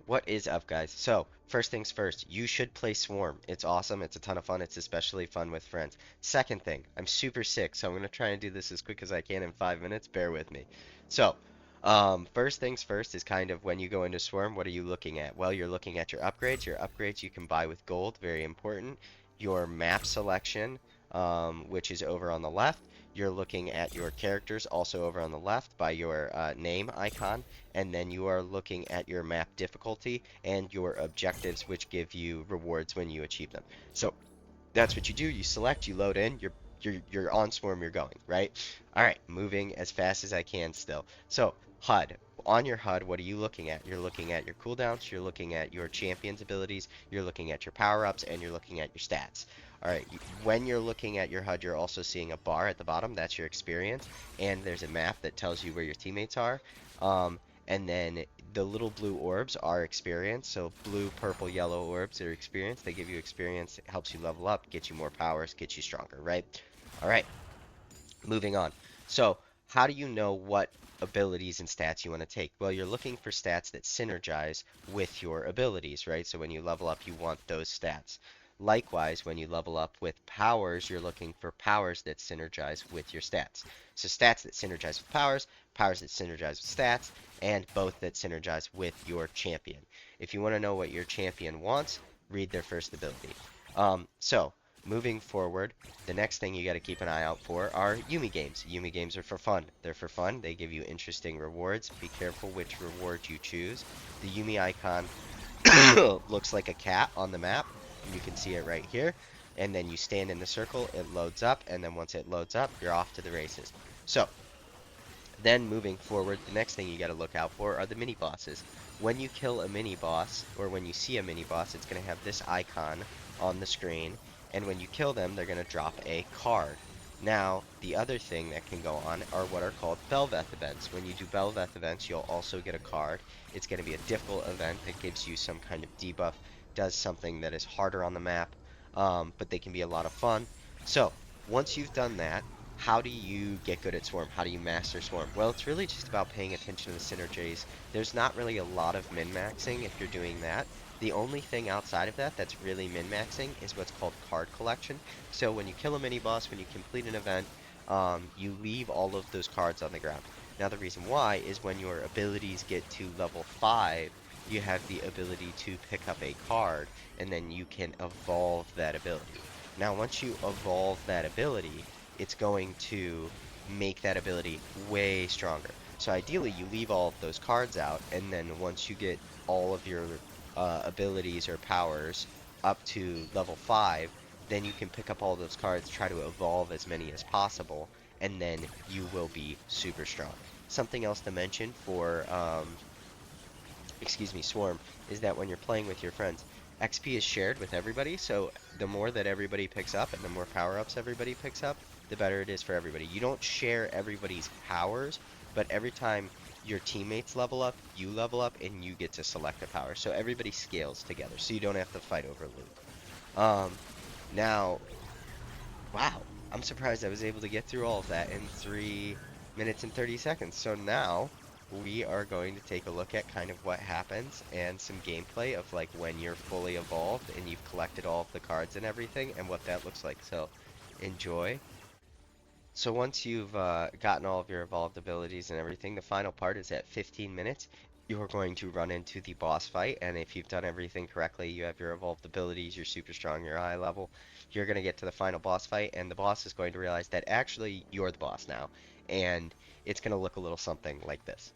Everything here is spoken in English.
What is up, guys? So, first things first, you should play Swarm. It's awesome. It's a ton of fun. It's especially fun with friends. Second thing, I'm super sick, so I'm going to try and do this as quick as I can in 5 minutes. Bear with me. So, first things first is kind of when you go into Swarm, what are you looking at? Well, you're looking at your upgrades. Your upgrades you can buy with gold, very important. Your map selection, which is over on the left. You're looking at your characters, also over on the left, by your name icon, and then you are looking at your map difficulty and your objectives, which give you rewards when you achieve them. So that's what you do. You select, you load in, you're on Swarm, you're going, right? All right, moving as fast as I can still. So HUD. On your HUD, what are you looking at? You're looking at your cooldowns, you're looking at your champion's abilities, you're looking at your power-ups, and you're looking at your stats. All right, when you're looking at your HUD, you're also seeing a bar at the bottom. That's your experience, and there's a map that tells you where your teammates are. Um, and then the little blue orbs are experience. So blue, purple, yellow orbs are experience. They give you experience. It helps you level up, get you more powers, get you stronger, right? All right, moving on. So how do you know what abilities and stats you want to take? Well, you're looking for stats that synergize with your abilities, right? So when you level up, you want those stats. Likewise, when you level up with powers, you're looking for powers that synergize with your stats. So stats that synergize with powers, powers that synergize with stats, and both that synergize with your champion. If you want to know what your champion wants, read their first ability. So moving forward, the next thing you got to keep an eye out for are Yummi Games. Yummi Games are for fun. They're for fun. They give you interesting rewards. Be careful which reward you choose. The Yummi icon looks like a cat on the map. You can see it right here. And then you stand in the circle, it loads up, and then once it loads up, you're off to the races. So, then moving forward, the next thing you got to look out for are the mini bosses. When you kill a mini boss, or when you see a mini boss, it's going to have this icon on the screen, and when you kill them, they're going to drop a card. Now, the other thing that can go on are what are called Belveth Events. When you do Belveth Events, you'll also get a card. It's going to be a difficult event that gives you some kind of debuff, does something that is harder on the map, but they can be a lot of fun. So, once you've done that, how do you get good at Swarm? How do you master Swarm? Well, it's really just about paying attention to the synergies. There's not really a lot of min-maxing if you're doing that. The only thing outside of that that's really min-maxing is what's called card collection. So when you kill a mini-boss, when you complete an event, you leave all of those cards on the ground. Now the reason why is when your abilities get to level 5, you have the ability to pick up a card, and then you can evolve that ability. Now once you evolve that ability, it's going to make that ability way stronger. So ideally, you leave all of those cards out, and then once you get all of your abilities or powers up to level 5, then you can pick up all those cards, try to evolve as many as possible, and then you will be super strong. Something else to mention for excuse me, Swarm, is that when you're playing with your friends, XP is shared with everybody, so the more that everybody picks up and the more power-ups everybody picks up, the better it is for everybody. You don't share everybody's powers, but every time your teammates level up, you level up, and you get to select a power. So everybody scales together, so you don't have to fight over loot. Now, wow, I'm surprised I was able to get through all of that in 3 minutes and 30 seconds. So now we are going to take a look at kind of what happens and some gameplay of like when you're fully evolved and you've collected all of the cards and everything and what that looks like. So enjoy. So once you've gotten all of your evolved abilities and everything, the final part is at 15 minutes. You're going to run into the boss fight, and if you've done everything correctly, you have your evolved abilities, you're super strong, you're high level, you're going to get to the final boss fight, and the boss is going to realize that actually you're the boss now, and it's going to look a little something like this.